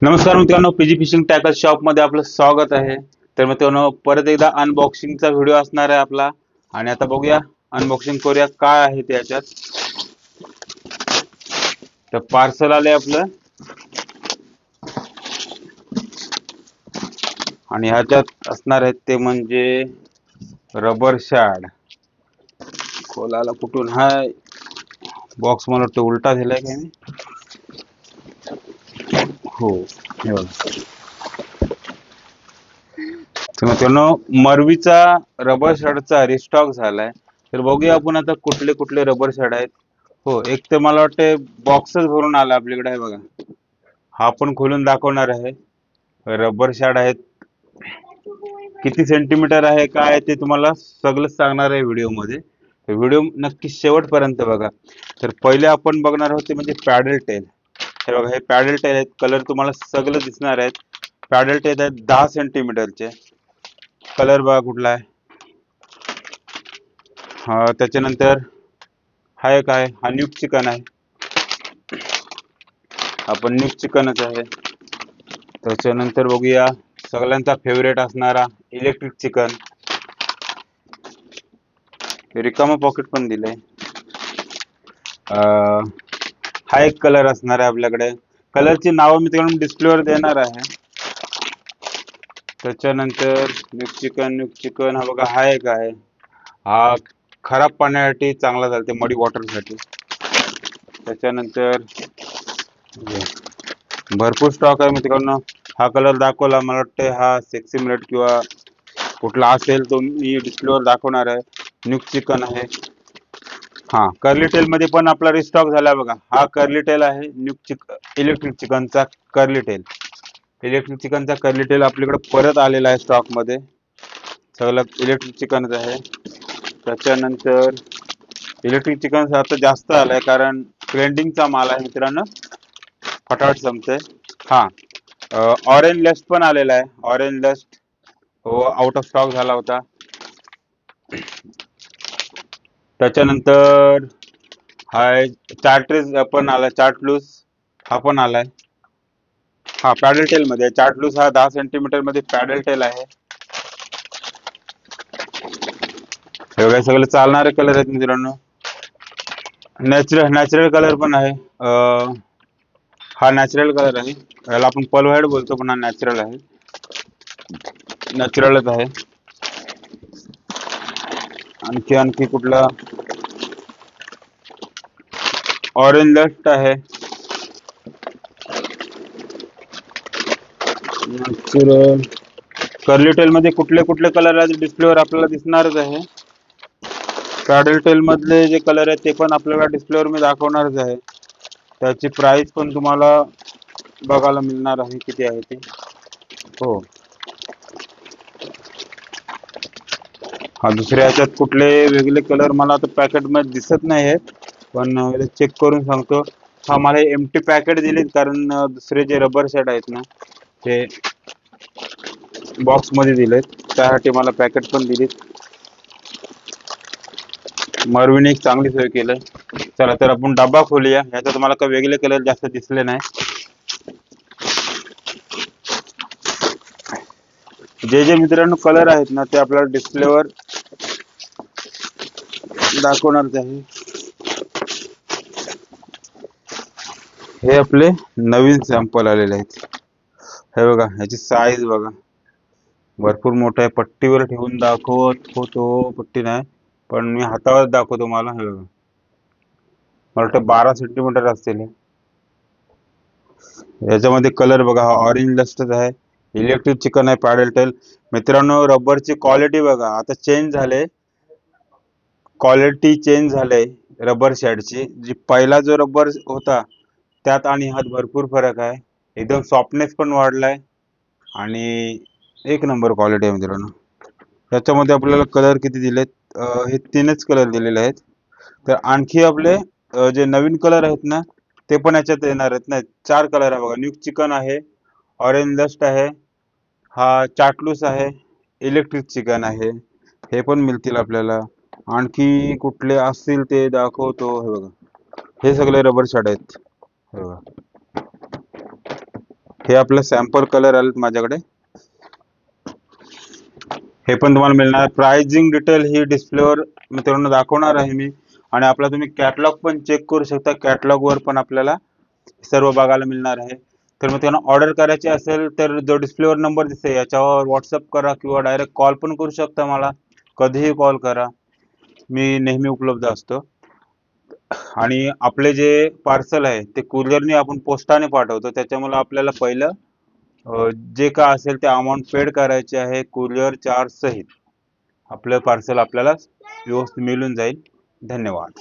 नमस्कार मित्रांनो, PG fishing tackle shop मध्ये आपलं स्वागत आहे. तर मित्रांनो, परत एकदा अनबॉक्सिंगचा व्हिडिओ असणार आहे आपला. आणि आता बघूया, अनबॉक्सिंग करूया काय आहे त्याच्यात. तर पार्सल आले आपलं आणि ह्याच्यात असणार आहेत ते म्हणजे रबर शॅड. खोलाला कुठून हाय बॉक्स, मला वाटतं उलटा दिलाय काय मी. हो, हे बघा. तर मित्रांनो, मरवीचा रबर शॅडचा रिस्टॉक झालाय. तर बघूया आपण आता कुठले कुठले रबर शॅड आहेत. हो, एक तर मला वाटते बॉक्सच भरून आला आपल्याकडे, आहे बघा. हा पण खोलून दाखवणार आहे. रबर शॅड आहेत, किती सेंटीमीटर आहे काय आहे ते तुम्हाला सगळं सांगणार आहे व्हिडिओ मध्ये. व्हिडिओ नक्की शेवटपर्यंत बघा. तर पहिले आपण बघणार आहोत ते म्हणजे पॅडल टेल. हे बघा, हे पॅडल टेल आहेत. कलर तुम्हाला सगळं दिसणार आहेत. पॅडल टेल आहेत 10 सेंटीमीटरचे. कलर बघा कुठला आहे. त्याच्यानंतर हा एक आहे, हा न्यूक चिकन आहे. आपण न्यूक चिकनच आहे. त्याच्यानंतर बघूया सगळ्यांचा फेवरेट असणारा इलेक्ट्रिक चिकन. रिकामा पॉकेट पण दिलंय. हा एक कलर असणार आहे आपल्याकडे. कलरची नावं मी तिकडून डिस्प्लेवर देणार आहे. त्याच्यानंतर न्यूक चिकन हा बघा, हा एक आहे. हा खराब पाण्यासाठी चांगला चालते, मडी वॉटरसाठी. त्याच्यानंतर भरपूर स्टॉक आहे मित्रांनो. हा कलर दाखवला, मला वाटतं हा सेक्सी मिलेट किंवा कुठला असेल तो मी डिस्प्लेवर दाखवणार आहे. न्यूक चिकन आहे. हा, कर्ली टेल मध्ये पण आपला रिस्टॉक झाला बघा. हा कर्ली टेल आहे, इलेक्ट्रिक चिकनचा कर्ली टेल. इलेक्ट्रिक चिकनचा कर्ली टेल आपल्याकडे परत आलेला आहे स्टॉक मध्ये. सगळं इलेक्ट्रिक चिकनच आहे. त्याच्यानंतर इलेक्ट्रिक चिकन आता जास्त आलाय कारण ट्रेंडिंगचा माल आहे मित्रांनो, फटाफट संपतंय. हा, ऑरेंज लस्ट पण आलेला आहे. ऑरेंज लस्ट हो, आउट ऑफ स्टॉक झाला होता. त्याच्यानंतर हाय चार्ट्रेस पण आलाय, चार्टलूस हा पण आलाय. हा पॅडल टेल मध्ये चार्टलूस, हा 10 सेंटीमीटर मध्ये पॅडल टेल आहे. हे वगैरे सगळे चालणारे कलर आहेत मित्रांनो. नॅचरल कलर पण आहे. हा नॅचरल कलर आहे. याला आपण पल व्हाईट बोलतो, पण हा नॅचरल आहे. नॅचरलच आहे. आणखी आणखी कुठला ऑरेंज लस्ट आहे. नॅचरल कर्ली टेल मध्ये कुठले कुठले कलर आहेत डिस्प्लेवर आपल्याला दिसणारच आहे. पॅडल टेल मधले जे कलर आहेत ते पण आपल्याला डिस्प्लेवर मी दाखवणारच आहे. त्याची प्राइस पण तुम्हाला बघायला मिळणार आहे किती आहे ते. हो, हा दुसऱ्या ह्याच्यात कुठले वेगळे कलर मला आता पॅकेट मध्ये दिसत नाही आहेत, पण चेक करून सांगतो. हा, मला एमटी पॅकेट दिलीत कारण दुसरे जे रबर सेट आहेत ना ते बॉक्स मध्ये दिलेत, त्यासाठी मला पॅकेट पण दिलीत. मरवीने एक चांगली सोय केलं. चला तर आपण डब्बा खोलूया. ह्याच्यात मला काही वेगळे कलर जास्त दिसले नाही. जे जे मित्रांनो कलर आहेत ना ते आपल्याला डिस्प्लेवर दाखवणारच आहे. हे आपले नवीन सॅम्पल आलेले आहेत. हे बघा, ह्याची साईज बघा, भरपूर मोठा आहे. पट्टीवर ठेवून दाखवत होतो, पट्टी नाही पण मी हातावर दाखवतो मला. हे बघा, मला वाटतं 12 सेंटीमीटर असतील. याच्यामध्ये कलर बघा, हा ऑरेंज लस्टच आहे. इलेक्ट्रिक चिकन आहे, पॅडल टेल. मित्रांनो, रबरची क्वालिटी बघा आता चेंज झाले. क्वालिटी चेंज झाले रबर शॅडची. जी पहिला जो रबर होता त्यात आणि ह्यात भरपूर फरक आहे. एकदम सॉफ्टनेस पण वाढलाय आणि एक नंबर क्वालिटी आहे मित्रांनो. त्याच्यामध्ये आपल्याला कलर किती दिलेत, हे 3च कलर दिलेले आहेत. तर आणखी आपले जे नवीन कलर आहेत ना ते पण याच्यात येणार आहेत ना. 4 कलर आहे बघा. न्यूक चिकन आहे, ऑरेंज डस्ट आहे, हा चाटलूस आहे, इलेक्ट्रिक चिकन आहे. हे पण मिळतील आपल्याला. आणखी कुठले असतील ते दाखवतो. हे बघा, हे सगळे रबर शॅड आहेत. हे बघा, हे आपलं सॅम्पल कलर आलेत माझ्याकडे, हे पण तुम्हाला मिळणार. प्राइसिंग डिटेल ही डिस्प्लेवर मित्रांनो दाखवणार आहे मी. आणि आपला तुम्ही कॅटलॉग पण चेक करू शकता, कॅटलॉग वर पण आपल्याला सर्व बघायला मिळणार आहे. तर मग त्यांना ऑर्डर करायची असेल तर जो डिस्प्लेवर नंबर दिसते याच्यावर व्हॉट्सअप करा किंवा डायरेक्ट कॉल पण करू शकता. मला कधीही कॉल करा, मी नेहमी उपलब्ध असतो. आणि आपले जे पार्सल आहे ते कुरिअरने आपण पोस्टाने पाठवतो, त्याच्यामुळे आपल्याला पहिलं जे काय असेल ते अमाऊंट पेड करायची आहे कुरिअर चार्ज सहित. आपलं पार्सल आपल्याला व्यवस्थित मिळून जाईल. धन्यवाद.